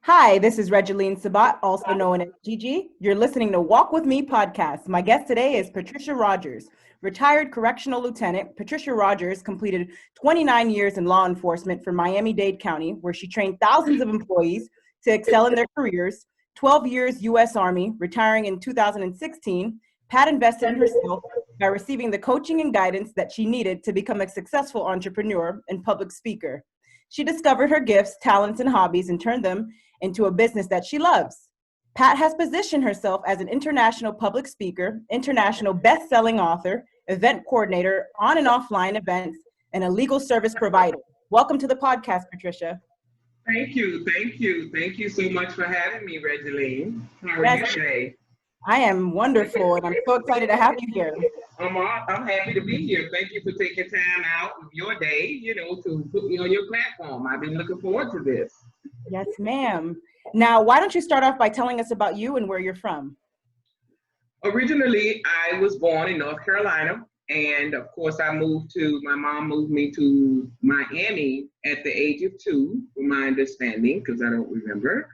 Hi, this is Regeline Sabat, also known as Gigi. You're listening to Walk With Me podcast. My guest today is Patricia Rogers, retired Correctional Lieutenant. Patricia Rogers completed 29 years in law enforcement for Miami-Dade County, where she trained thousands of employees to excel in their careers. 12 years U.S. Army, retiring in 2016. Pat invested in herself by receiving the coaching and guidance that she needed to become a successful entrepreneur and public speaker. She discovered her gifts, talents, and hobbies and turned them into a business that she loves. Pat has positioned herself as an international public speaker, international best-selling author, event coordinator, on and offline events, and a legal service provider. Welcome to the podcast, Patricia. Thank you. Thank you so much for having me, Regeline. How are you today? I am wonderful, and I'm so excited to have you here. I'm happy to be here. Thank you for taking time out of your day, to put me on your platform. I've been looking forward to this. Yes, ma'am. Now, why don't you start off by telling us about you and where you're from? Originally, I was born in North Carolina, and of course, my mom moved me to Miami at the age of 2, from my understanding, because I don't remember.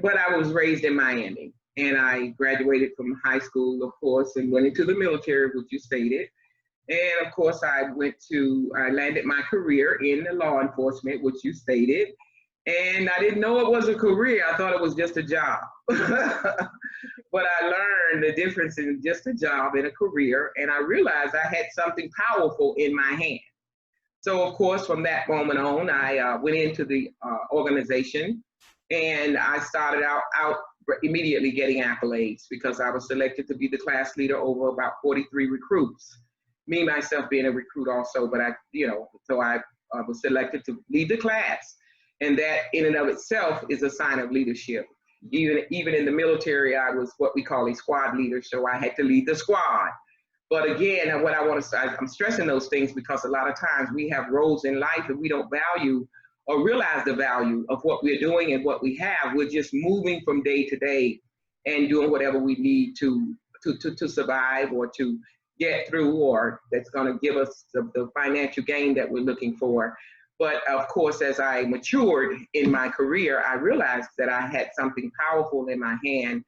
But I was raised in Miami, and I graduated from high school, of course, and went into the military, which you stated. And of course, I landed my career in the law enforcement, which you stated. And I didn't know it was a career. I thought it was just a job. But I learned the difference in just a job and a career. And I realized I had something powerful in my hand. So, of course, from that moment on, I went into the organization. And I started out immediately getting accolades because I was selected to be the class leader over about 43 recruits. Me, myself, being a recruit also. But I was selected to lead the class. And that in and of itself is a sign of leadership. Even in the military, I was what we call a squad leader, so I had to lead the squad. But again, what I want to say, I'm stressing those things because a lot of times we have roles in life and we don't value or realize the value of what we're doing and what we have. We're just moving from day to day and doing whatever we need to survive or to get through, or that's going to give us the financial gain that we're looking for. But of course, as I matured in my career, I realized that I had something powerful in my hand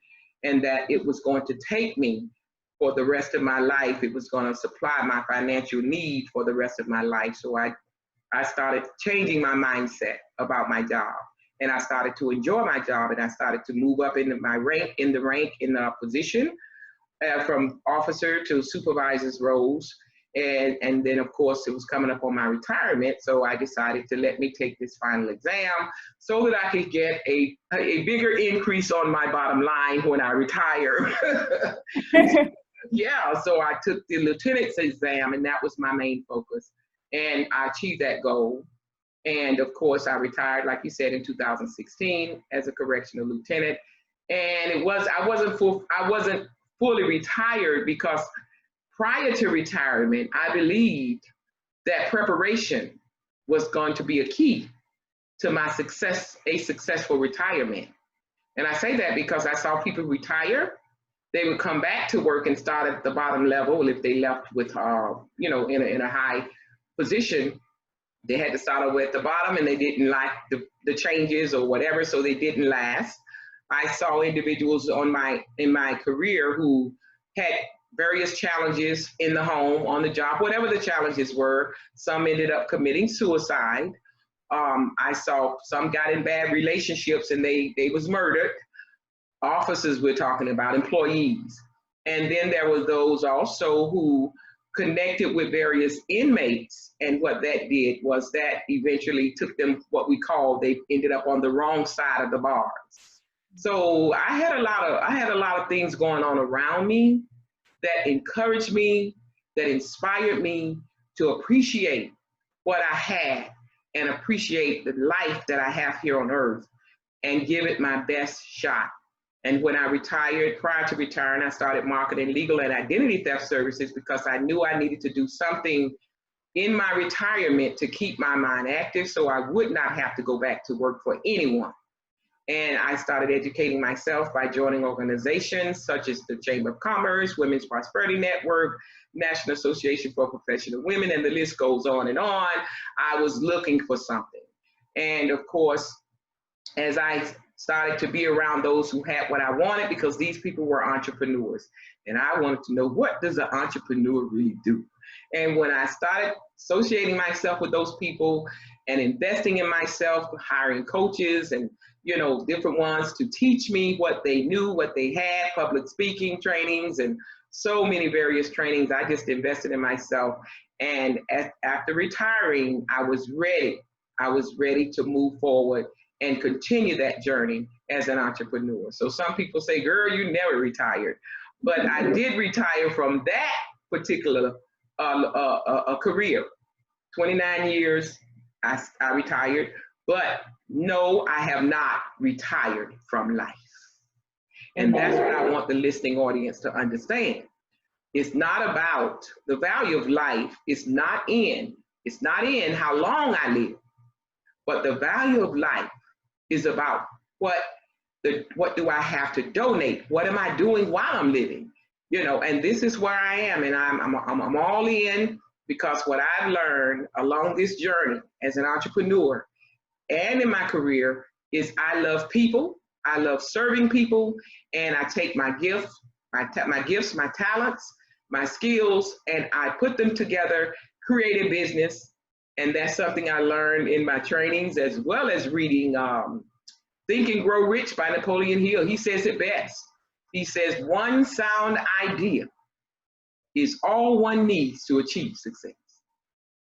and that it was going to take me for the rest of my life. It was going to supply my financial need for the rest of my life. So I started changing my mindset about my job, and I started to enjoy my job, and I started to move up in the position from officer to supervisor's roles. And then, of course, it was coming up on my retirement, so I decided to let me take this final exam so that I could get a bigger increase on my bottom line when I retire. So I took the lieutenant's exam, and that was my main focus, and I achieved that goal. And of course, I retired, like you said, in 2016 as a correctional lieutenant. And I wasn't fully retired because prior to retirement, I believed that preparation was going to be a key to my successful retirement. And I say that because I saw people retire, they would come back to work and start at the bottom level. If they left with, in a high position, they had to start over at the bottom and they didn't like the changes or whatever, so they didn't last. I saw individuals in my career who had various challenges in the home, on the job, whatever the challenges were. Some ended up committing suicide. I saw some got in bad relationships and they was murdered. Officers we're talking about, employees. And then there were those also who connected with various inmates. And what that did was that eventually took them they ended up on the wrong side of the bars. So I had a lot of things going on around me that encouraged me, that inspired me to appreciate what I had and appreciate the life that I have here on earth and give it my best shot. And when I retired, prior to retiring, I started marketing legal and identity theft services because I knew I needed to do something in my retirement to keep my mind active so I would not have to go back to work for anyone. And I started educating myself by joining organizations such as the Chamber of Commerce, Women's Prosperity Network, National Association for Professional Women, and the list goes on and on. I was looking for something. And of course, as I started to be around those who had what I wanted, because these people were entrepreneurs. And I wanted to know, what does an entrepreneur really do? And when I started associating myself with those people and investing in myself, hiring coaches and, you know, different ones to teach me what they knew, what they had, public speaking trainings and so many various trainings, I just invested in myself. And after retiring, I was ready. I was ready to move forward and continue that journey as an entrepreneur. So some people say, girl, you never retired. But I did retire from that particular career. 29 years, I retired. But no, I have not retired from life. And that's what I want the listening audience to understand. It's not about the value of life. It's not in how long I live. But the value of life is about what do I have to donate? What am I doing while I'm living? You know, and this is where I am, and I'm all in, because what I've learned along this journey as an entrepreneur and in my career is I love people, I love serving people, and I take my gifts, my talents, my skills, and I put them together, create a business. And that's something I learned in my trainings, as well as reading Think and Grow Rich by Napoleon Hill. He says it best. He says, one sound idea is all one needs to achieve success.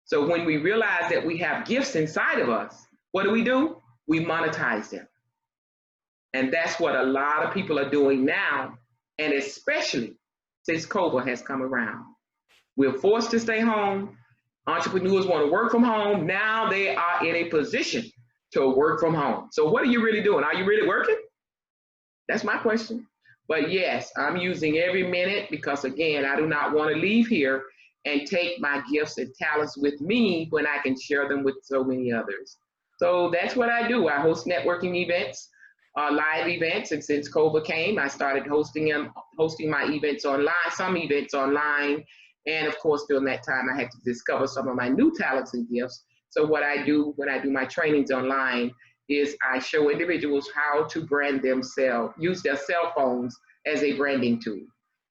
So when we realize that we have gifts inside of us, what do? We monetize them. And that's what a lot of people are doing now, and especially since COVID has come around. We're forced to stay home. Entrepreneurs want to work from home. Now they are in a position to work from home. So what are you really doing? Are you really working? That's my question. But yes, I'm using every minute, because again, I do not want to leave here and take my gifts and talents with me when I can share them with so many others. So that's what I do. I host networking events, live events, and since COVID came, I started hosting my events online, some events online. And of course, during that time, I had to discover some of my new talents and gifts. So what I do when I do my trainings online is I show individuals how to brand themselves, use their cell phones as a branding tool.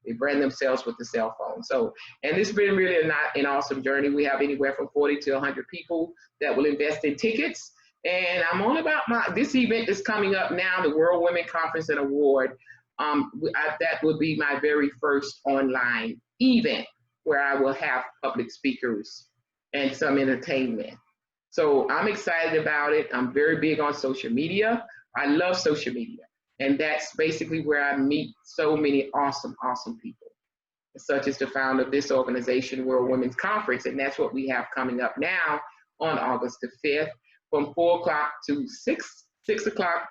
They brand themselves with the cell phone. So, and this has been really an awesome journey. We have anywhere from 40 to 100 people that will invest in tickets. And I'm all about this event is coming up now, the World Women Conference and Award. That will be my very first online event, where I will have public speakers and some entertainment. So I'm excited about it. I'm very big on social media. I love social media. And that's basically where I meet so many awesome, awesome people, such as the founder of this organization, World Women's Conference. And that's what we have coming up now on August the 5th from 4 o'clock to 6 o'clock.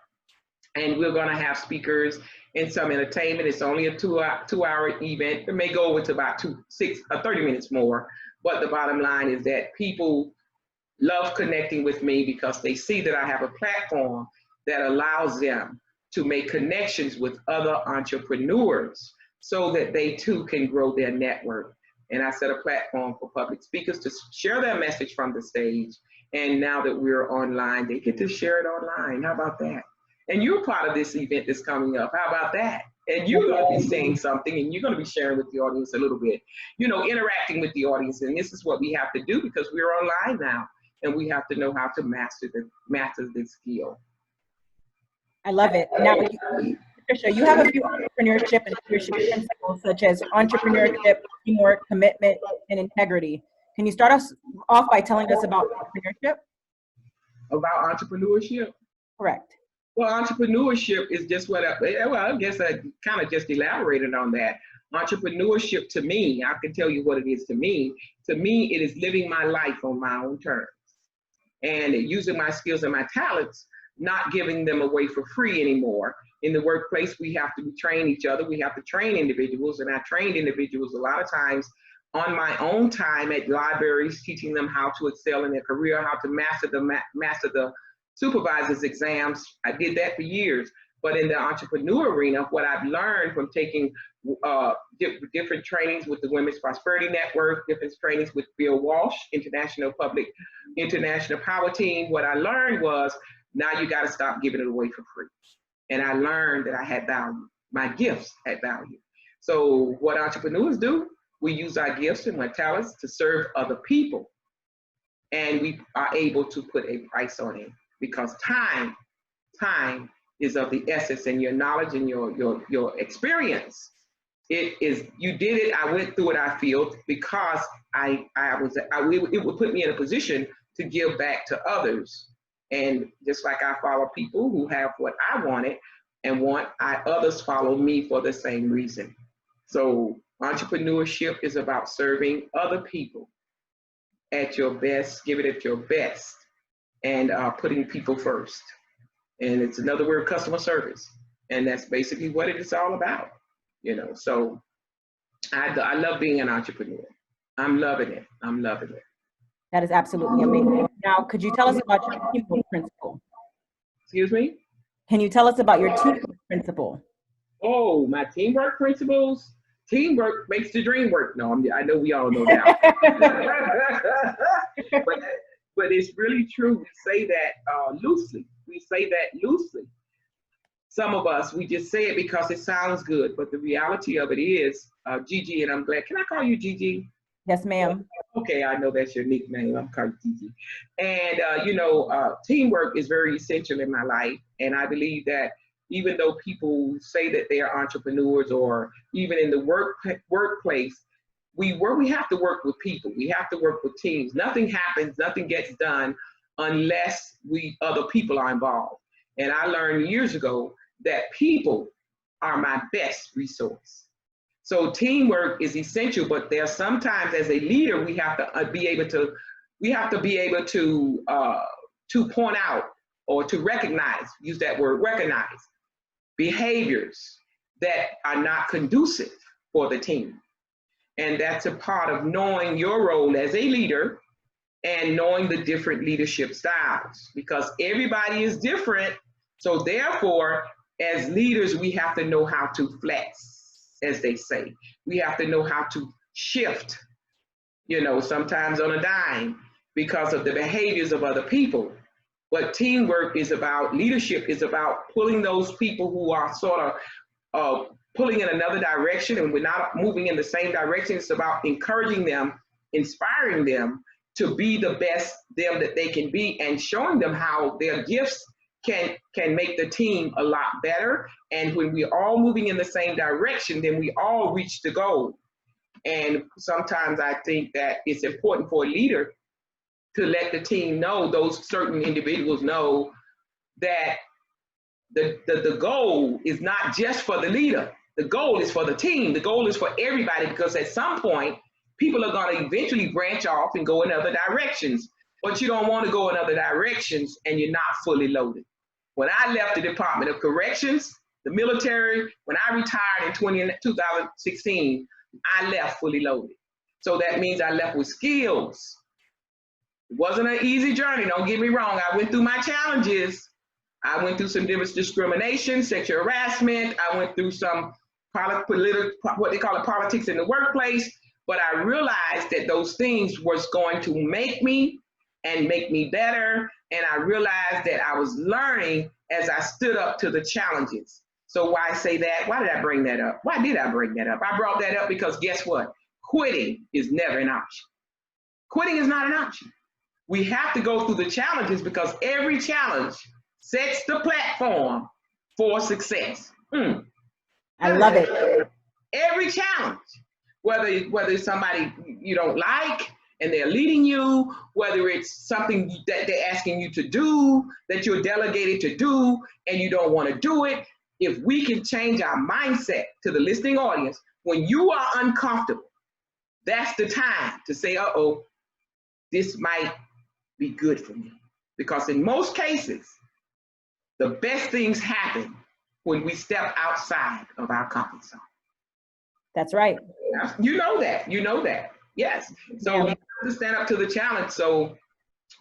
And we're going to have speakers and some entertainment. It's only a two-hour event. It may go over to about 30 minutes more. But the bottom line is that people love connecting with me because they see that I have a platform that allows them to make connections with other entrepreneurs so that they too can grow their network. And I set a platform for public speakers to share their message from the stage. And now that we're online, they get to share it online. How about that? And you're part of this event that's coming up. How about that? And you're going to be saying something, and you're going to be sharing with the audience a little bit, you know, interacting with the audience. And this is what we have to do because we're online now, and we have to know how to master this skill. I love it. Now, Patricia, you have a few entrepreneurship and leadership principles such as entrepreneurship, teamwork, commitment, and integrity. Can you start us off by telling us about entrepreneurship? About entrepreneurship? Correct. Well, entrepreneurship is just what I guess I kind of just elaborated on that. Entrepreneurship to me, I can tell you what it is to me. To me, it is living my life on my own terms and using my skills and my talents, not giving them away for free anymore. In the workplace, we have to train each other. We have to train individuals, and I trained individuals a lot of times on my own time at libraries, teaching them how to excel in their career, how to master the supervisor's exams. I did that for years. But in the entrepreneur arena, what I've learned from taking different trainings with the Women's Prosperity Network, different trainings with Bill Walsh, International Power Team, what I learned was, now you got to stop giving it away for free. and I learned that I had value. My gifts had value. So what entrepreneurs do, we use our gifts and our talents to serve other people. And we are able to put a price on it because time is of the essence, and your knowledge and your experience. You did it. I went through it. I feel because it would put me in a position to give back to others. And just like I follow people who have what I wanted and others follow me for the same reason. So entrepreneurship is about serving other people at your best, give it at your best, and putting people first. And it's another word, customer service. And that's basically what it is all about, So I love being an entrepreneur. I'm loving it. I'm loving it. That is absolutely amazing. Now, could you tell us about your teamwork principle? Excuse me? Can you tell us about your teamwork principle? Oh, my teamwork principles? Teamwork makes the dream work. No, I know we all know that. but it's really true. We say that loosely. Some of us, we just say it because it sounds good, but the reality of it is, Gigi, and I'm glad, can I call you Gigi? Yes, ma'am. Okay, I know that's your nickname. I'm calling Gigi. And, teamwork is very essential in my life. And I believe that even though people say that they are entrepreneurs, or even in the workplace, we have to work with people. We have to work with teams. Nothing happens, nothing gets done unless other people are involved. And I learned years ago that people are my best resource. So teamwork is essential, but there's sometimes as a leader, we have to be able to point out or to recognize, use that word, recognize behaviors that are not conducive for the team. And that's a part of knowing your role as a leader and knowing the different leadership styles, because everybody is different. So therefore, as leaders, we have to know how to flex, as they say. We have to know how to shift, sometimes on a dime because of the behaviors of other people. But teamwork is about, leadership is about pulling those people who are sort of pulling in another direction and we're not moving in the same direction. It's about encouraging them, inspiring them to be the best them that they can be, and showing them how their gifts can make the team a lot better. And when we're all moving in the same direction, then we all reach the goal. And sometimes I think that it's important for a leader to let the team know, those certain individuals know, that the goal is not just for the leader. The goal is for the team. The goal is for everybody, because at some point, people are going to eventually branch off and go in other directions. But you don't want to go in other directions and you're not fully loaded. When I left the Department of Corrections, the military, when I retired in 2016, I left fully loaded. So that means I left with skills. It wasn't an easy journey, don't get me wrong. I went through my challenges. I went through some discrimination, sexual harassment. I went through some what they call it, politics in the workplace. But I realized that those things was going to make me and make me better. And I realized that I was learning as I stood up to the challenges. So why say that? Why did I bring that up? Why did I bring that up? I brought that up because guess what? Quitting is never an option. Quitting is not an option. We have to go through the challenges, because every challenge sets the platform for success. I love it. Every challenge, whether it's somebody you don't like and they're leading you, whether it's something that they're asking you to do, that you're delegated to do, and you don't want to do it. If we can change our mindset to the listening audience, when you are uncomfortable, that's the time to say, uh-oh, this might be good for me. Because in most cases, the best things happen when we step outside of our comfort zone. That's right. You know that. Yes. So you have to stand up to the challenge. So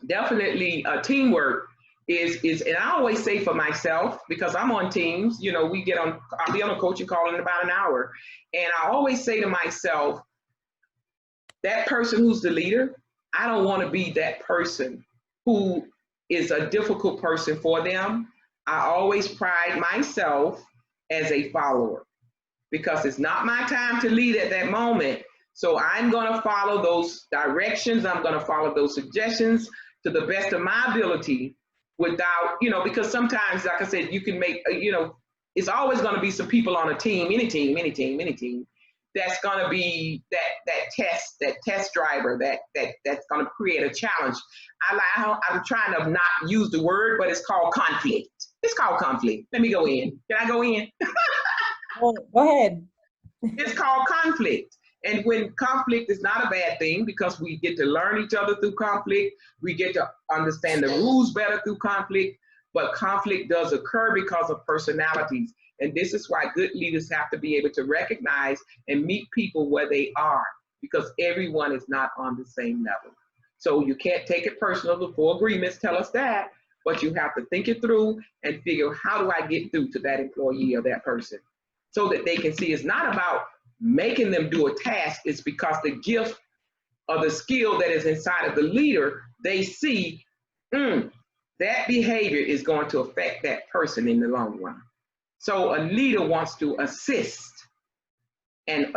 definitely teamwork is, and I always say for myself, because I'm on teams, I'll be on a coaching call in about an hour. And I always say to myself, that person who's the leader, I don't want to be that person who is a difficult person for them. I always pride myself as a follower because it's not my time to lead at that moment. So I'm going to follow those directions. I'm going to follow those suggestions to the best of my ability without, because sometimes, like I said, you can make, it's always going to be some people on a team, any team, that's going to be that test driver, that's going to create a challenge. I'm trying to not use the word, but it's called conflict. It's called conflict. Let me go in. Can I go in? Go ahead. It's called conflict. And when conflict is not a bad thing, because we get to learn each other through conflict, we get to understand the rules better through conflict, but conflict does occur because of personalities. And this is why good leaders have to be able to recognize and meet people where they are, because everyone is not on the same level. So you can't take it personal. The 4 agreements tell us that, but you have to think it through and figure, how do I get through to that employee or that person, so that they can see it's not about making them do a task. It's because the gift or the skill that is inside of the leader, they see that behavior is going to affect that person in the long run. So a leader wants to assist and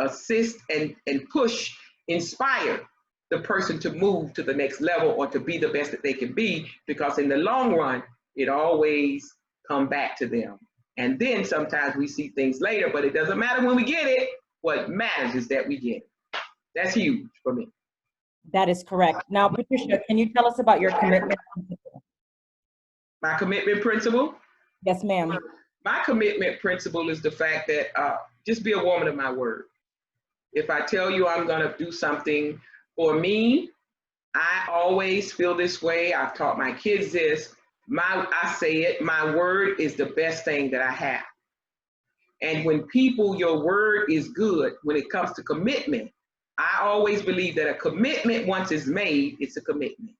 push, inspire the person to move to the next level or to be the best that they can be, because in the long run, it always comes back to them. And then sometimes we see things later, but it doesn't matter when we get it. What matters is that we get it. That's huge for me. That is correct. Now, Patricia, can you tell us about your commitment principle? My commitment principle? Yes, ma'am. My commitment principle is the fact that just be a woman of my word. If I tell you I'm going to do something for me, I always feel this way. I've taught my kids this. I say it, my word is the best thing that I have. And when your word is good, when it comes to commitment, I always believe that a commitment, once it's made, it's a commitment.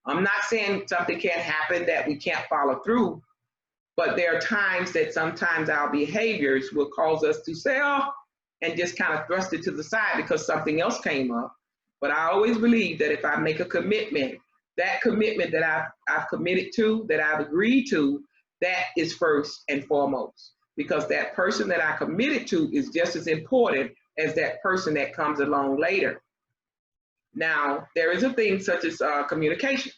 I'm not saying something can't happen that we can't follow through, but there are times that sometimes our behaviors will cause us to say, oh, and just kind of thrust it to the side because something else came up. But I always believe that if I make a commitment, that commitment that I've committed to, that I've agreed to, that is first and foremost. Because that person that I committed to is just as important as that person that comes along later. Now, there is a thing such as communication.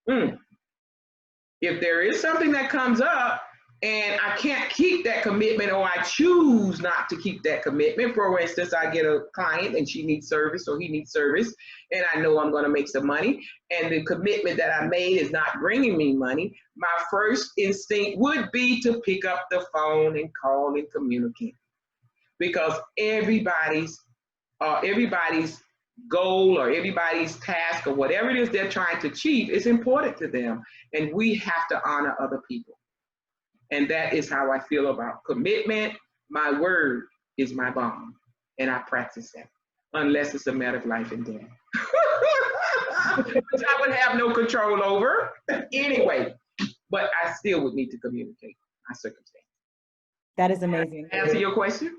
If there is something that comes up and I can't keep that commitment, or I choose not to keep that commitment, for instance, I get a client and she needs service or he needs service, and I know I'm going to make some money, and the commitment that I made is not bringing me money, my first instinct would be to pick up the phone and call and communicate, because everybody's goal or everybody's task or whatever it is they're trying to achieve is important to them, and we have to honor other people. And that is how I feel about commitment. My word is my bond, and I practice that, unless it's a matter of life and death, which I would have no control over anyway, but I still would need to communicate my circumstance. That is amazing. Answer your question?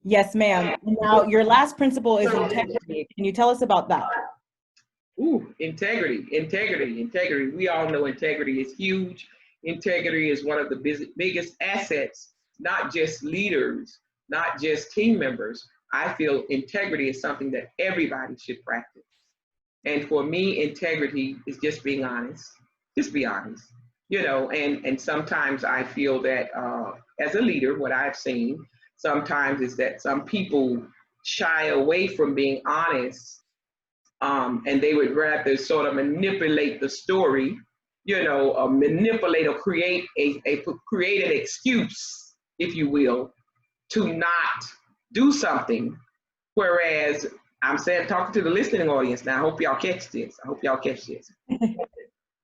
Yes, ma'am. Now, your last principle is integrity. Can you tell us about that? Ooh, integrity. We all know integrity is huge. Integrity is one of the biggest assets, not just leaders, not just team members. I feel integrity is something that everybody should practice. And for me, integrity is just being honest. Just be honest. And sometimes I feel that as a leader, what I've seen sometimes is that some people shy away from being honest, and they would rather sort of manipulate the story, manipulate or create an excuse, if you will, to not do something. Whereas I'm saying, talking to the listening audience now, I hope y'all catch this.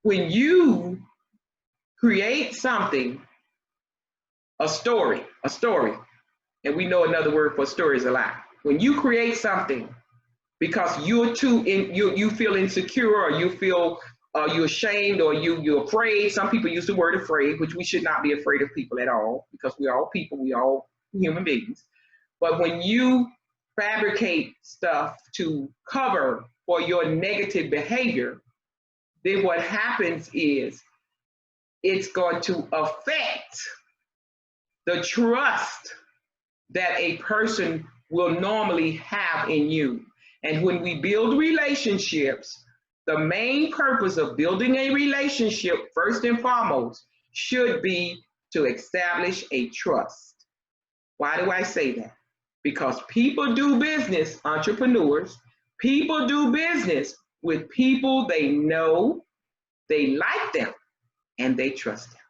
When you create something, a story, and we know another word for story is a lie. When you create something because you feel insecure, or you feel you're ashamed, or you're afraid. Some people use the word afraid, which we should not be afraid of people at all, because we're all people, we're all human beings. But when you fabricate stuff to cover for your negative behavior, then what happens is it's going to affect the trust that a person will normally have in you. And when we build relationships, the main purpose of building a relationship, first and foremost, should be to establish a trust. Why do I say that? Because people do business, entrepreneurs, people do business with people they know, they like them, and they trust them.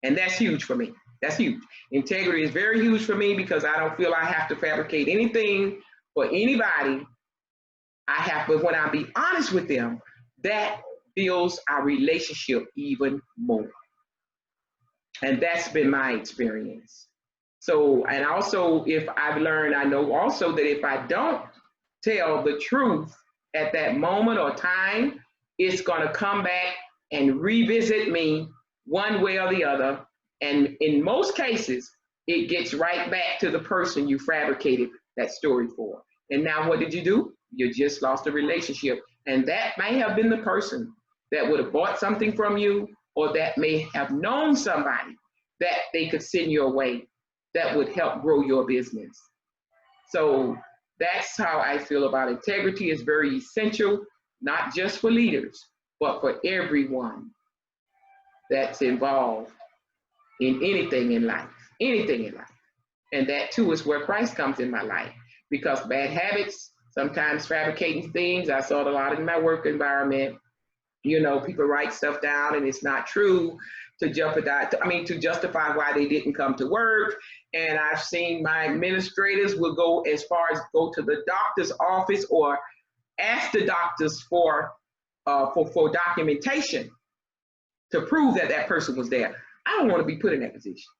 And that's huge for me. That's huge. Integrity is very huge for me because I don't feel I have to fabricate anything for anybody. But when I be honest with them, that builds our relationship even more. And that's been my experience. So, and also if I've learned, I know also that if I don't tell the truth at that moment or time, it's gonna come back and revisit me one way or the other. And in most cases, it gets right back to the person you fabricated that story for. And now what did you do? You just lost a relationship. And that may have been the person that would have bought something from you, or that may have known somebody that they could send your way that would help grow your business. So that's how I feel about integrity. Is very essential, not just for leaders, but for everyone that's involved in anything in life, anything in life. And that too is where Christ comes in my life, because bad habits, sometimes fabricating things, I saw it a lot in my work environment. You know, people write stuff down and it's not true to justify why they didn't come to work. And I've seen my administrators will go as far as go to the doctor's office or ask the doctors for documentation to prove that that person was there. I don't want to be put in that position.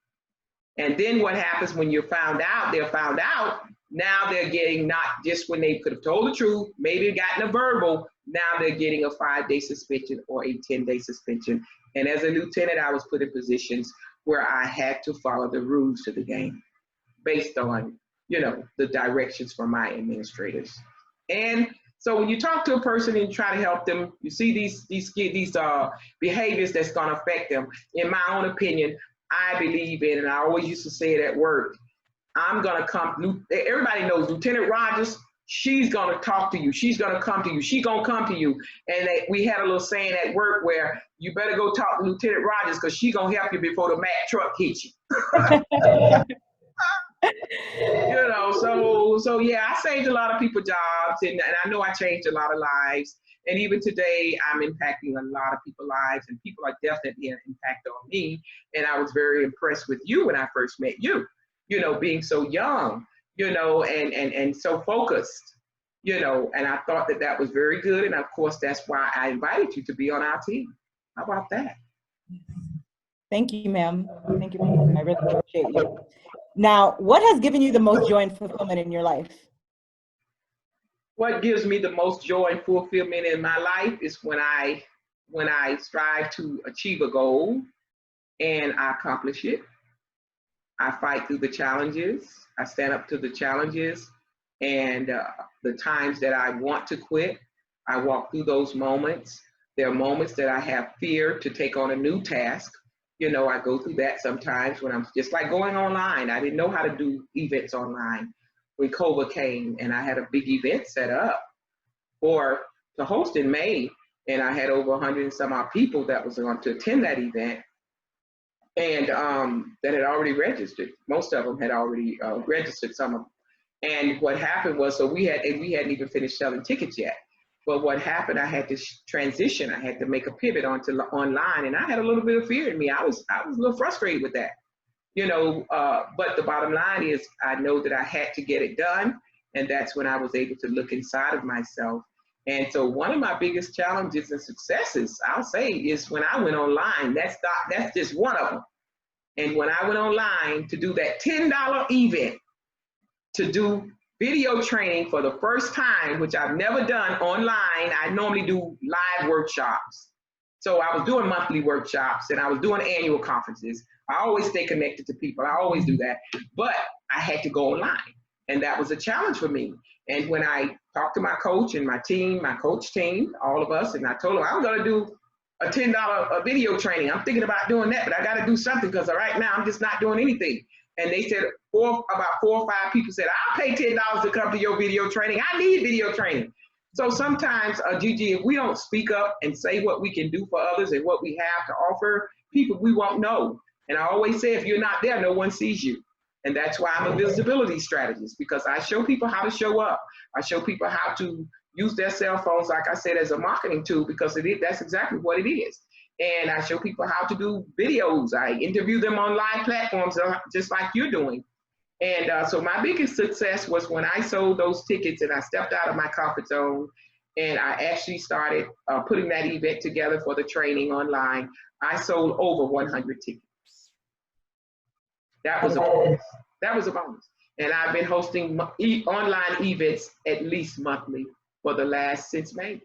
And then what happens when you're found out, they're found out, now they're getting, not just when they could have told the truth, maybe gotten a verbal, now they're getting a 5-day suspension or a 10-day suspension. And as a lieutenant, I was put in positions where I had to follow the rules to the game based on, you know, the directions from my administrators. And so when you talk to a person and try to help them, you see these behaviors that's going to affect them. In my own opinion, I believe in, and I always used to say it at work, I'm going to come, everybody knows Lieutenant Rogers, she's going to talk to you. She's going to come to you. She's going to come to you. And we had a little saying at work where you better go talk to Lieutenant Rogers because she's going to help you before the Mack truck hits you. You know, so yeah, I saved a lot of people jobs, and I know I changed a lot of lives. And even today, I'm impacting a lot of people's lives, and people are definitely an impact on me. And I was very impressed with you when I first met you, you know, being so young, you know, and so focused, you know, and I thought that that was very good. And of course, that's why I invited you to be on our team. How about that? Thank you, ma'am. Thank you. I really appreciate you. Now, what has given you the most joy and fulfillment in your life? What gives me the most joy and fulfillment in my life is when I strive to achieve a goal and I accomplish it. I fight through the challenges. I stand up to the challenges, and the times that I want to quit, I walk through those moments. There are moments that I have fear to take on a new task. You know, I go through that sometimes when I'm just like going online. I didn't know how to do events online when COVID came, and I had a big event set up to host in May, and I had over 100 and some odd people that was going to attend that event, and that had already registered. Most of them had already registered, some of them. And what happened was, so we hadn't even finished selling tickets yet. But what happened, I had to transition. I had to make a pivot onto online, and I had a little bit of fear in me. I was a little frustrated with that, you know. But the bottom line is, I know that I had to get it done, and that's when I was able to look inside of myself. And so one of my biggest challenges and successes, I'll say, is when I went online. That's just one of them. And when I went online to do that $10 event, to do video training for the first time, which I've never done online. I normally do live workshops. So I was doing monthly workshops, and I was doing annual conferences. I always stay connected to people. I always do that. But I had to go online, and that was a challenge for me. And when I talked to my coach and my team, my coach team, all of us, and I told them I'm going to do a $10 video training. I'm thinking about doing that, but I got to do something because right now I'm just not doing anything. And they said about 4 or 5 people said, I'll pay $10 to come to your video training. I need video training. So sometimes, Gigi, if we don't speak up and say what we can do for others and what we have to offer people, we won't know. And I always say, if you're not there, no one sees you. And that's why I'm a visibility strategist, because I show people how to show up. I show people how to use their cell phones, like I said, as a marketing tool, because that's exactly what it is. And I show people how to do videos. I interview them on live platforms, just like you're doing. And so my biggest success was when I sold those tickets and I stepped out of my comfort zone and I actually started putting that event together for the training online. I sold over 100 tickets. That was a bonus. That was a bonus. And I've been hosting online events at least monthly for the last, since May.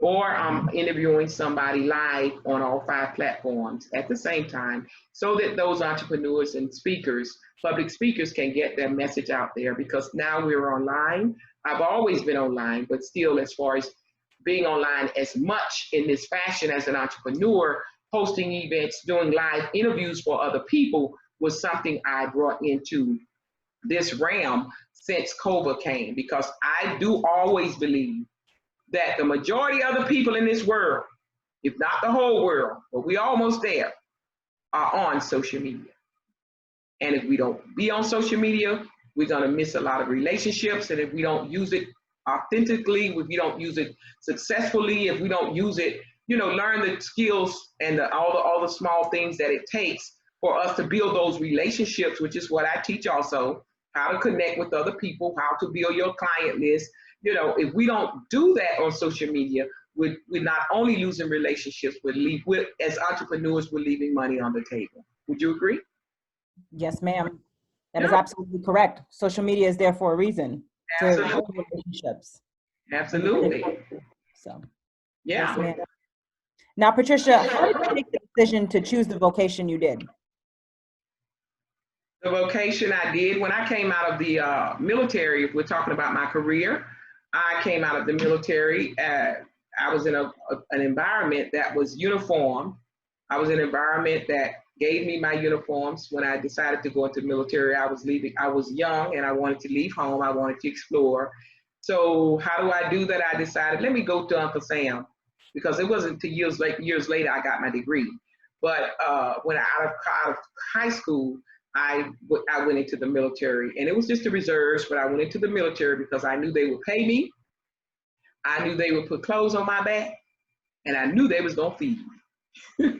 Or I'm interviewing somebody live on all 5 platforms at the same time, so that those entrepreneurs and speakers, public speakers, can get their message out there, because now we're online. I've always been online, but still, as far as being online as much in this fashion as an entrepreneur, hosting events, doing live interviews for other people was something I brought into this realm since COVID came, because I do always believe that the majority of the people in this world, if not the whole world, but we almost there, are on social media. And if we don't be on social media, we're gonna miss a lot of relationships. And if we don't use it authentically, if we don't use it successfully, if we don't use it, learn the skills and all the small things that it takes for us to build those relationships, which is what I teach also, how to connect with other people, how to build your client list. If we don't do that on social media, we're not only losing relationships, as entrepreneurs, we're leaving money on the table. Would you agree? Yes, ma'am. That is absolutely correct. Social media is there for a reason. Absolutely. To build relationships. Absolutely. So, yeah. Yes, ma'am. Now, Patricia, how did you make the decision to choose the vocation you did? The vocation I did when I came out of the military, if we're talking about my career, I came out of the military. I was in an environment that was uniform. I was in an environment that gave me my uniforms. When I decided to go into the military, I was young and I wanted to leave home. I wanted to explore. So how do I do that? I decided, let me go to Uncle Sam, because it wasn't until years later I got my degree. But when out of high school, I went into the military, and it was just the reserves, but I went into the military because I knew they would pay me. I knew they would put clothes on my back, and I knew they was gonna feed me.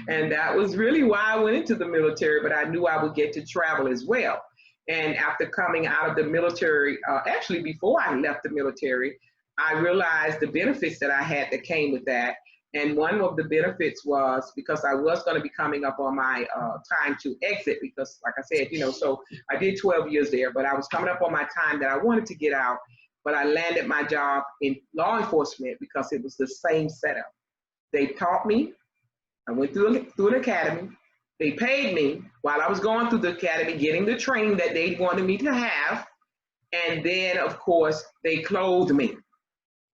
And that was really why I went into the military, but I knew I would get to travel as well. And after coming out of the military, actually before I left the military, I realized the benefits that I had that came with that. And one of the benefits was, because I was going to be coming up on my time to exit, because like I said, so I did 12 years there, but I was coming up on my time that I wanted to get out, but I landed my job in law enforcement because it was the same setup. They taught me. I went through an academy. They paid me while I was going through the academy, getting the training that they wanted me to have. And then, of course, they clothed me.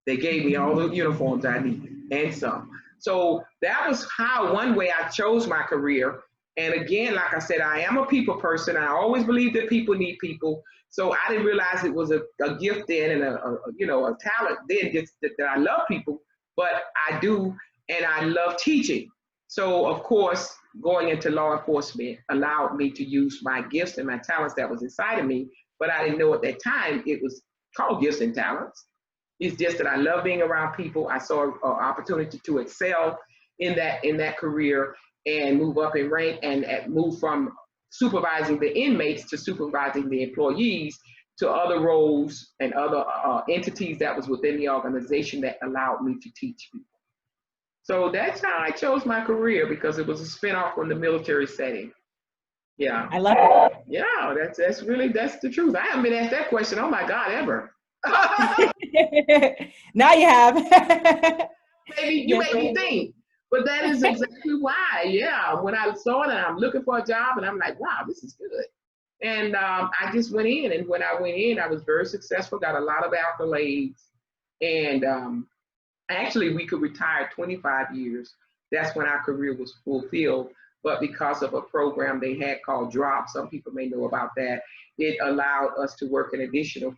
They gave me all the uniforms I needed and some. So that was one way I chose my career. And again, like I said, I am a people person. I always believe that people need people. So I didn't realize it was a gift then and a talent then, just that I love people, but I do, and I love teaching. So of course, going into law enforcement allowed me to use my gifts and my talents that was inside of me, but I didn't know at that time it was called gifts and talents. It's just that I love being around people. I saw an opportunity to excel in that career and move up in rank and move from supervising the inmates to supervising the employees to other roles and other entities that was within the organization that allowed me to teach people. So that's how I chose my career, because it was a spinoff from the military setting. Yeah. I love it. Yeah, that's the truth. I haven't been asked that question, oh my God, ever. Now you have. Maybe you made me think, but that is exactly why. Yeah, when I saw it and I'm looking for a job and I'm like, wow, this is good. And I just went in, and when I went in, I was very successful, got a lot of accolades, and Actually, we could retire 25 years. That's when our career was fulfilled. But because of a program they had called DROP, some people may know about that, it allowed us to work an additional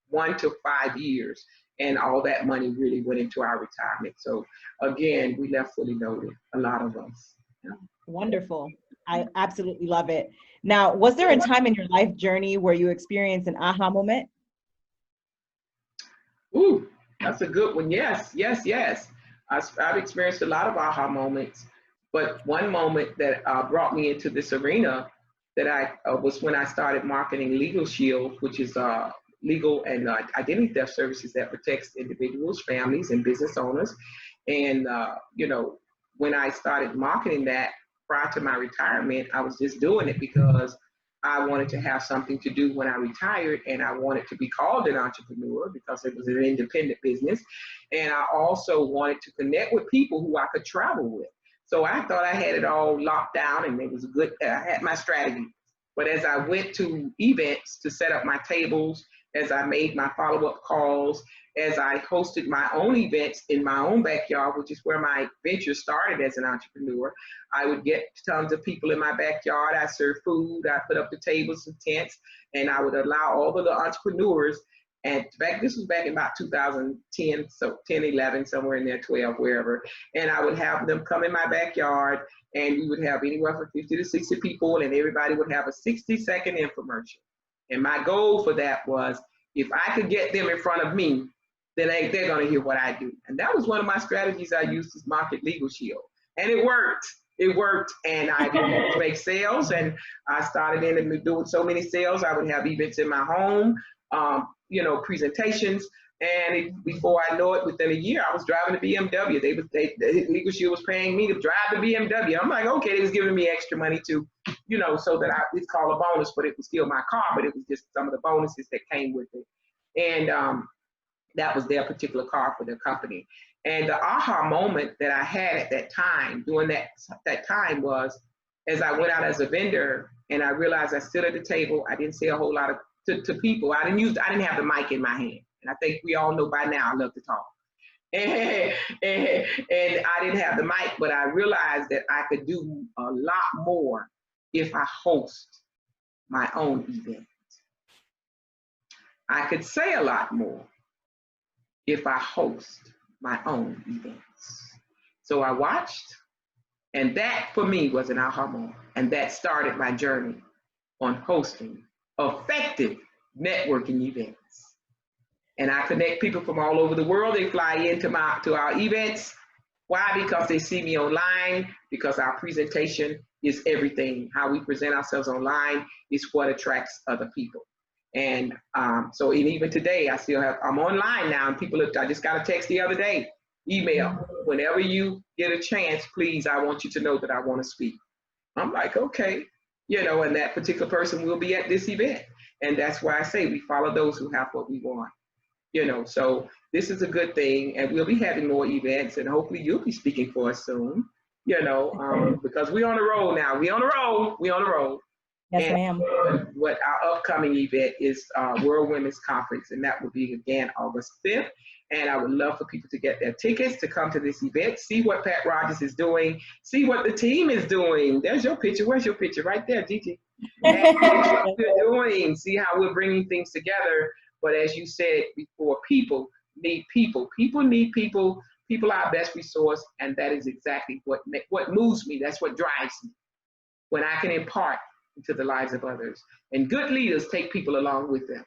1 to 5 years. And all that money really went into our retirement. So again, we left fully loaded, a lot of us. Yeah. Wonderful. I absolutely love it. Now, was there a time in your life journey where you experienced an aha moment? Ooh, that's a good one. Yes, yes, yes. I've experienced a lot of aha moments, but one moment that brought me into this arena that was when I started marketing Legal Shield, which is legal and identity theft services that protects individuals, families, and business owners. And you know, when I started marketing that prior to my retirement, I was just doing it because I wanted to have something to do when I retired, and I wanted to be called an entrepreneur because it was an independent business. And I also wanted to connect with people who I could travel with. So I thought I had it all locked down and it was good. I had my strategy. But as I went to events to set up my tables, as I made my follow-up calls, as I hosted my own events in my own backyard, which is where my venture started as an entrepreneur, I would get tons of people in my backyard. I served food, I put up the tables and tents, and I would allow all of the entrepreneurs, and this was back in about 2010, so 10, 11, somewhere in there, 12, wherever, and I would have them come in my backyard, and we would have anywhere from 50 to 60 people, and everybody would have a 60-second infomercial. And my goal for that was, if I could get them in front of me, then they're going to hear what I do. And that was one of my strategies I used to market Legal Shield. And it worked. It worked. And I began to make sales. And I started in doing so many sales. I would have events in my home, you know, presentations. And before I know it, within a year, I was driving a BMW. Legal Shield was paying me to drive the BMW. I'm like, okay, they was giving me extra money to, you know, so that it's called a bonus, but it was still my car, but it was just some of the bonuses that came with it. And that was their particular car for their company. And the aha moment that I had at that time, during that time, was as I went out as a vendor and I realized I stood at the table, I didn't say a whole lot to people. I didn't have the mic in my hand. And I think we all know by now I love to talk. And I didn't have the mic, but I realized that I could do a lot more if I host my own event. I could say a lot more if I host my own events. So I watched, and that for me was an aha moment. And that started my journey on hosting effective networking events. And I connect people from all over the world. They fly into our events. Why? Because they see me online, because our presentation is everything. How we present ourselves online is what attracts other people. And so even today, I'm online now, and I just got a text the other day, email, whenever you get a chance, please, I want you to know that I want to speak. I'm like, okay, you know, and that particular person will be at this event. And that's why I say we follow those who have what we want. You know, so this is a good thing, and we'll be having more events, and hopefully you'll be speaking for us soon, you know, because we're on the road now. We're on the road. Yes, ma'am. What our upcoming event is World Women's Conference, and that will be again August 5th. And I would love for people to get their tickets to come to this event, see what Pat Rogers is doing, see what the team is doing. There's your picture. Where's your picture? Right there, Gigi. And what we're doing, see how we're bringing things together. But as you said before, people need people. People need people. People are our best resource, and that is exactly what moves me. That's what drives me. When I can impart into the lives of others. And good leaders take people along with them.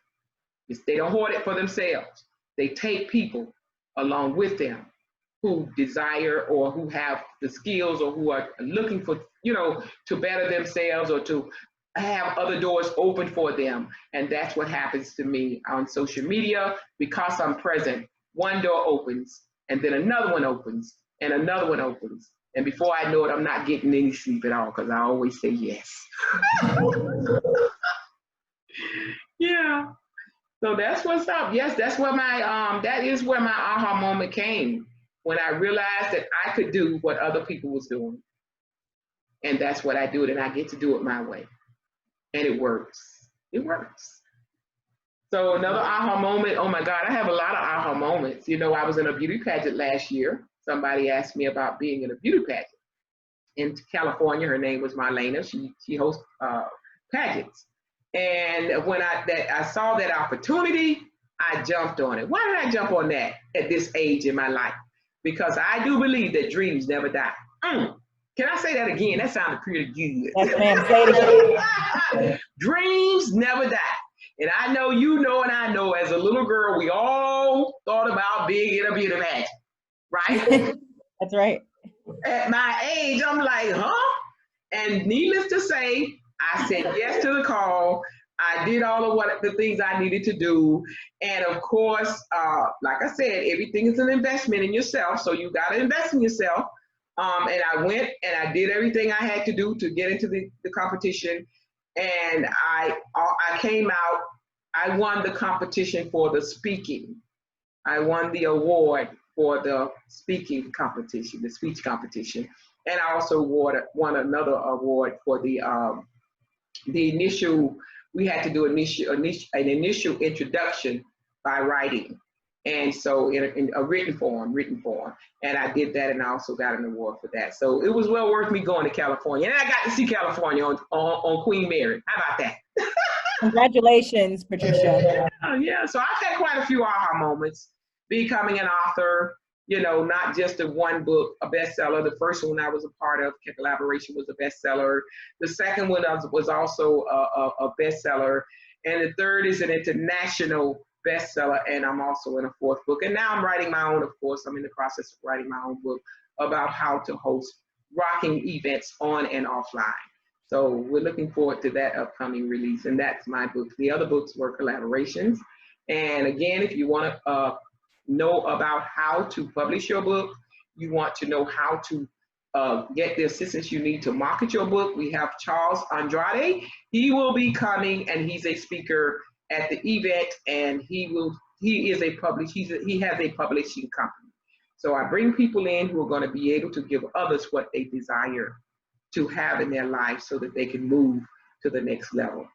They don't hoard it for themselves. They take people along with them who desire or who have the skills or who are looking for, you know, to better themselves or to have other doors open for them. And that's what happens to me on social media. Because I'm present, one door opens and then another one opens and another one opens. And before I know it, I'm not getting any sleep at all because I always say yes. Yeah. So that's what's up. Yes, that's where that is where my aha moment came, when I realized that I could do what other people was doing. And that's what I do, and I get to do it my way. And it works. It works. So another aha moment, oh my God, I have a lot of aha moments. You know, I was in a beauty pageant last year. Somebody asked me about being in a beauty pageant in California. Her name was Marlena. She hosts pageants. And when I saw that opportunity, I jumped on it. Why did I jump on that at this age in my life? Because I do believe that dreams never die. Can I say that again? That sounded pretty good. Yes, ma'am. Say it again. Dreams never die. And I know you know, and I know as a little girl, we all thought about being in a beauty pageant, right? That's right. At my age, I'm like, huh? And needless to say, I said yes to the call. I did all of the things I needed to do. And of course, like I said, everything is an investment in yourself. So you got to invest in yourself. And I went and I did everything I had to do to get into the competition. And I came out, I won the competition for the speaking. I won the award for the speaking competition, the speech competition. And I also won another award for the initial, we had to do an initial introduction by writing. And so in a written form, and I did that, and I also got an award for that. So it was well worth me going to California, and I got to see California on Queen Mary. How about that? Congratulations, Patricia. Yeah, so I've had quite a few aha moments. Becoming an author, you know, not just a one book, a bestseller. The first one I was a part of, Collaboration, was a bestseller. The second one was also a bestseller. And the third is an international bestseller, and I'm also in a fourth book. And now I'm writing my own, of course. I'm in the process of writing my own book about how to host rocking events on and offline. So we're looking forward to that upcoming release, and that's my book. The other books were collaborations. And again, if you want to know about how to publish your book, you want to know how to get the assistance you need to market your book, we have Charles Andrade. He will be coming, and he's a speaker at the event, and he has a publishing company. So I bring people in who are going to be able to give others what they desire to have in their life so that they can move to the next level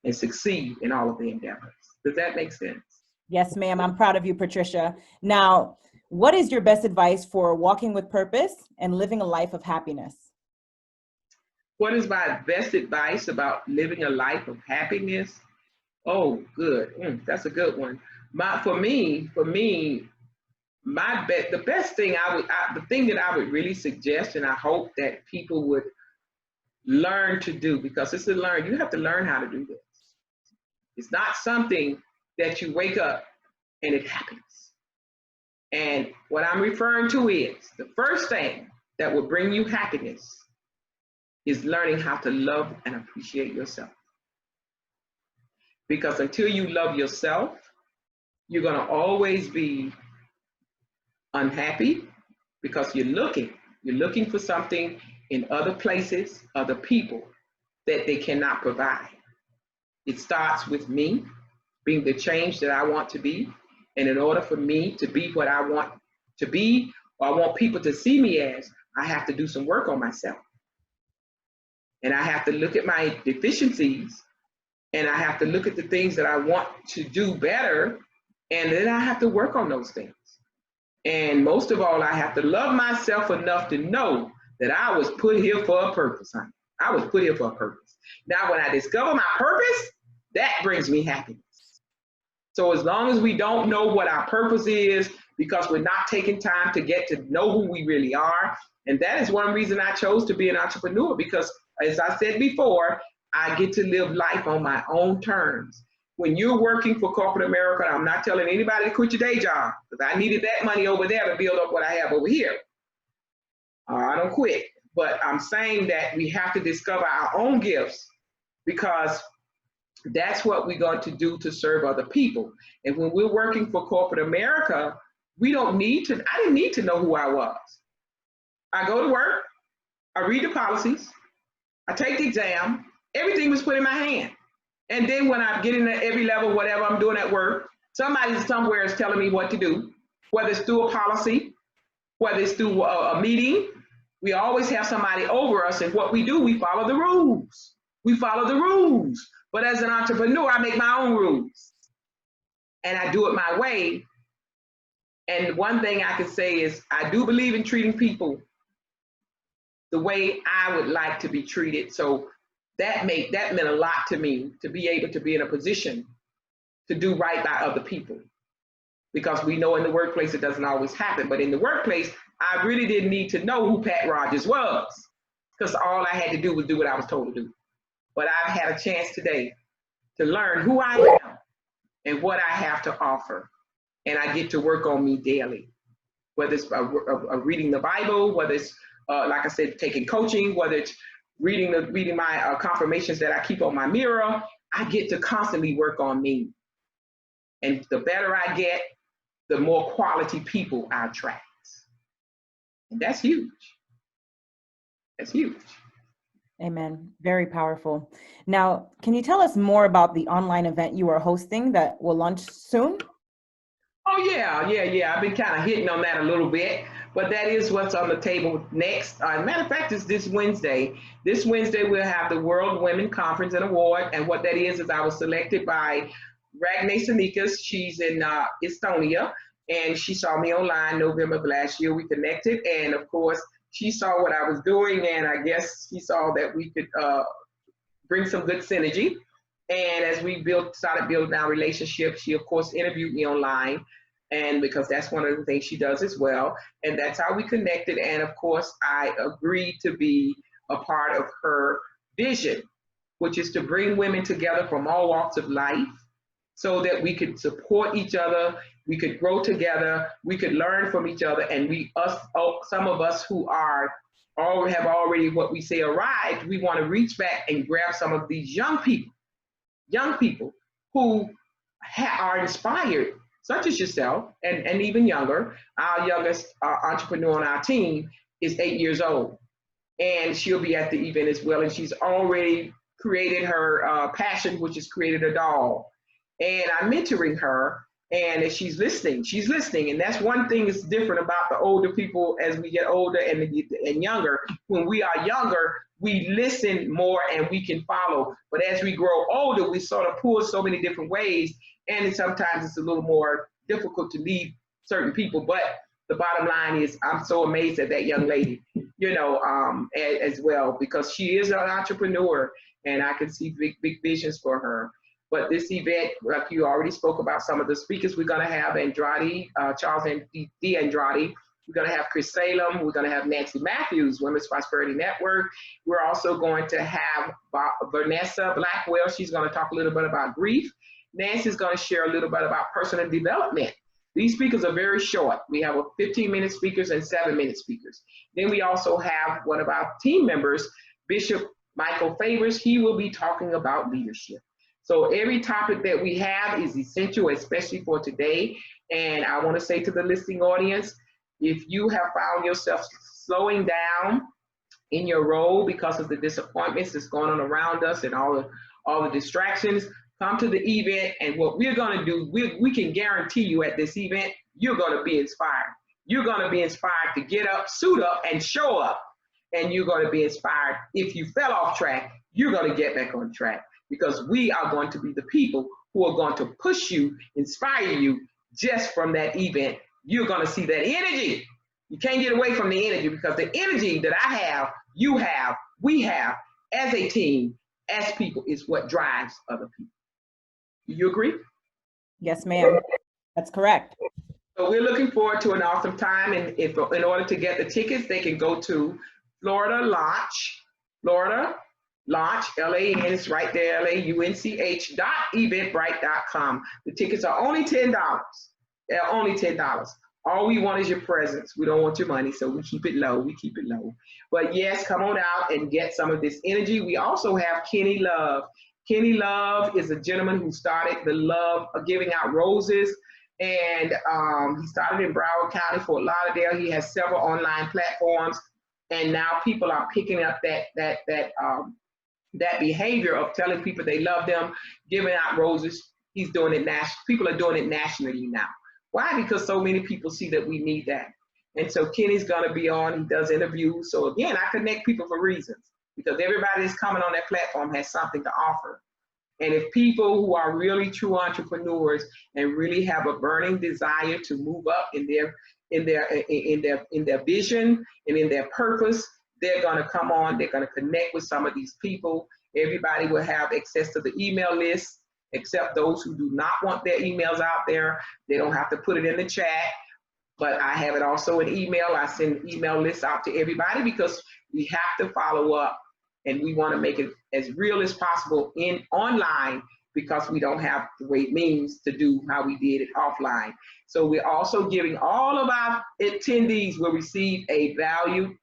and succeed in all of their endeavors. Does that make sense? Yes, ma'am. I'm proud of you, Patricia. Now, what is your best advice for walking with purpose and living a life of happiness? What is my best advice about living a life of happiness? Oh, good. That's a good one. For me, the best thing the thing that I would really suggest, and I hope that people would learn to do, because you have to learn how to do this. It's not something that you wake up and it happens. And what I'm referring to is the first thing that will bring you happiness is learning how to love and appreciate yourself. Because until you love yourself, you're going to always be unhappy, because you're looking for something in other places, other people, that they cannot provide. It starts with me being the change that I want to be. And in order for me to be what I want to be, or I want people to see me as, I have to do some work on myself. And I have to look at my deficiencies, and I have to look at the things that I want to do better, and then I have to work on those things. And most of all, I have to love myself enough to know that I was put here for a purpose, honey. I was put here for a purpose. Now, when I discover my purpose, that brings me happiness. So as long as we don't know what our purpose is, because we're not taking time to get to know who we really are, and that is one reason I chose to be an entrepreneur, because as I said before, I get to live life on my own terms. When you're working for corporate America, I'm not telling anybody to quit your day job, because I needed that money over there to build up what I have over here. I don't quit, but I'm saying that we have to discover our own gifts, because that's what we're going to do to serve other people. And when we're working for corporate America, I didn't need to know who I was. I go to work, I read the policies, I take the exam, everything was put in my hand. And then when I get in at every level, whatever I'm doing at work, somebody somewhere is telling me what to do, whether it's through a policy, whether it's through a meeting. We always have somebody over us, and what we do, we follow the rules. We follow the rules. But as an entrepreneur, I make my own rules. and I do it my way. And one thing I can say is I do believe in treating people the way I would like to be treated. So that meant a lot to me, to be able to be in a position to do right by other people. Because we know in the workplace it doesn't always happen. But in the workplace, I really didn't need to know who Pat Rogers was, because all I had to do was do what I was told to do. But I've had a chance today to learn who I am and what I have to offer. And I get to work on me daily, whether it's reading the Bible, whether it's, like I said, taking coaching, whether it's reading my confirmations that I keep on my mirror. I get to constantly work on me. And the better I get, the more quality people I attract. And that's huge. That's huge. Amen. Very powerful. Now, can you tell us more about the online event you are hosting that will launch soon? Oh, yeah. I've been kind of hitting on that a little bit, but that is what's on the table next. Matter of fact, it's this Wednesday. This Wednesday, we'll have the World Women Conference and Award. And what that is I was selected by Ragne Sanikas. She's in Estonia, and she saw me online November of last year. We connected, and of course, she saw what I was doing, and I guess she saw that we could bring some good synergy. And as we started building our relationship, she of course interviewed me online, and because that's one of the things she does as well. And that's how we connected. And of course, I agreed to be a part of her vision, which is to bring women together from all walks of life so that we could support each other, we could grow together, we could learn from each other, and some of us who have already, what we say, arrived, we want to reach back and grab some of these young people who are inspired, such as yourself, and even younger. Our youngest entrepreneur on our team is 8 years old, and she'll be at the event as well, and she's already created her passion, which is created a doll. And I'm mentoring her, and she's listening, and that's one thing that's different about the older people as we get older and younger. When we are younger, we listen more and we can follow. But as we grow older, we sort of pull so many different ways, and sometimes it's a little more difficult to lead certain people. But the bottom line is I'm so amazed at that young lady, as well, because she is an entrepreneur, and I can see big visions for her. But this event, like you already spoke about some of the speakers, we're going to have Andrade, Charles D. Andrade. We're going to have Chris Salem. We're going to have Nancy Matthews, Women's Prosperity Network. We're also going to have Vanessa Blackwell. She's going to talk a little bit about grief. Nancy's going to share a little bit about personal development. These speakers are very short. We have 15-minute speakers and 7-minute speakers. Then we also have one of our team members, Bishop Michael Favors. He will be talking about leadership. So every topic that we have is essential, especially for today. And I want to say to the listening audience, if you have found yourself slowing down in your role because of the disappointments that's going on around us and all the distractions, come to the event. And what we're going to do, we can guarantee you at this event, you're going to be inspired. You're going to be inspired to get up, suit up, and show up. And you're going to be inspired. If you fell off track, you're going to get back on track, because we are going to be the people who are going to push you, inspire you just from that event. You're going to see that energy. You can't get away from the energy, because the energy that I have, you have, we have as a team, as people, is what drives other people. Do you agree? Yes, ma'am. That's correct. So we're looking forward to an awesome time. And in order to get the tickets, they can go to Florida Launch, LAN, it's right there, LAUNCH.eventbrite.com. The tickets are only $10. They're only $10. All we want is your presence. We don't want your money, so we keep it low. But yes, come on out and get some of this energy. We also have Kenny Love. Kenny Love is a gentleman who started the love of giving out roses. And he started in Broward County, Fort Lauderdale. He has several online platforms. And now people are picking up that behavior of telling people they love them, giving out roses. He's doing it nationally. People are doing it nationally now. Why? Because so many people see that we need that. And so Kenny's going to be on. He does interviews. So again, I connect people for reasons, because everybody that's coming on that platform has something to offer. And if people who are really true entrepreneurs and really have a burning desire to move up in their vision and in their purpose, they're going to come on, they're going to connect with some of these people. Everybody will have access to the email list, except those who do not want their emails out there. They don't have to put it in the chat, but I have it also in email. I send email lists out to everybody because we have to follow up, and we want to make it as real as possible online, because we don't have the great means to do how we did it offline. So we're also giving all of our attendees will receive a value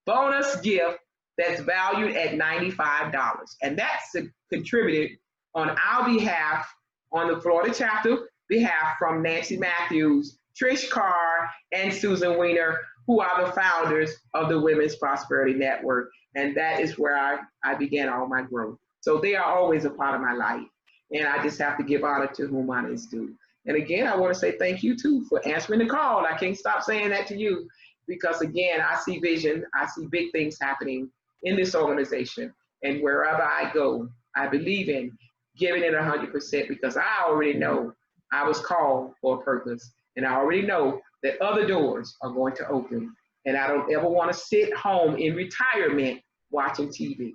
bonus gift that's valued at $95. And that's contributed on our behalf, on the Florida chapter behalf, from Nancy Matthews, Trish Carr, and Susan Weiner, who are the founders of the Women's Prosperity Network. And that is where I began all my growth. So they are always a part of my life. And I just have to give honor to whom honor is due. And again, I want to say thank you too for answering the call. I can't stop saying that to you, because again, I see vision, I see big things happening in this organization. And wherever I go, I believe in giving it 100%, because I already know I was called for a purpose. And I already know that other doors are going to open. And I don't ever want to sit home in retirement watching TV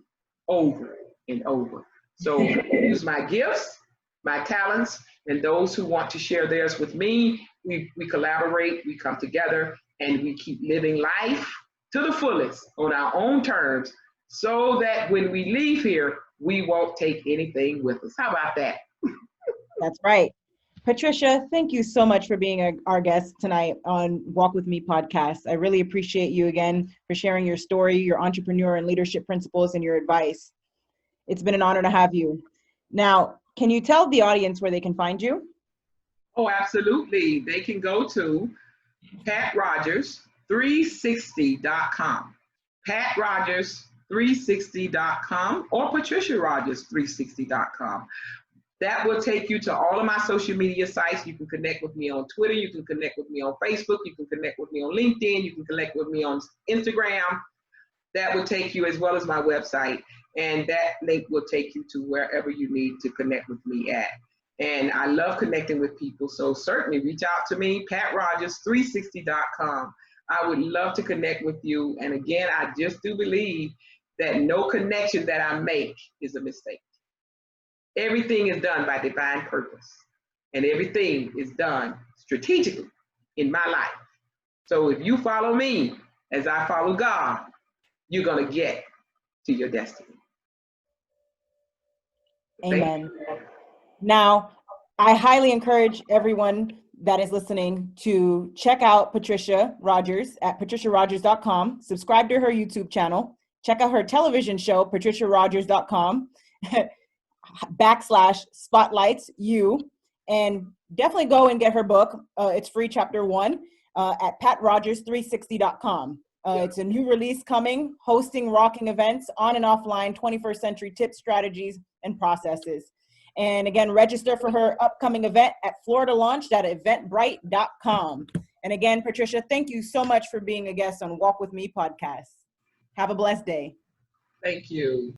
over and over. So use my gifts, my talents, and those who want to share theirs with me. We collaborate, we come together, and we keep living life to the fullest on our own terms, so that when we leave here, we won't take anything with us. How about that? That's right. Patricia, thank you so much for being our guest tonight on Walk With Me podcast. I really appreciate you again for sharing your story, your entrepreneur and leadership principles, and your advice. It's been an honor to have you. Now, can you tell the audience where they can find you? Oh, absolutely. They can go to PatRogers360.com, PatRogers360.com, or PatriciaRogers360.com. That will take you to all of my social media sites. You can connect with me on Twitter. You can connect with me on Facebook. You can connect with me on LinkedIn. You can connect with me on Instagram. That will take you, as well as my website. And that link will take you to wherever you need to connect with me at. And I love connecting with people. So certainly reach out to me, PatRogers360.com. I would love to connect with you. And again, I just do believe that no connection that I make is a mistake. Everything is done by divine purpose, and everything is done strategically in my life. So if you follow me as I follow God, you're going to get to your destiny. Amen. Now, I highly encourage everyone that is listening to check out Patricia Rogers at patriciarogers.com. Subscribe to her YouTube channel. Check out her television show, patriciarogers.com. /spotlights you, and definitely go and get her book. It's free, chapter 1, at patrogers360.com. It's a new release coming, hosting rocking events on and offline, 21st century tips, strategies, and processes. And again, register for her upcoming event at floridalaunch.eventbrite.com. And again, Patricia, thank you so much for being a guest on Walk With Me podcast. Have a blessed day. Thank you.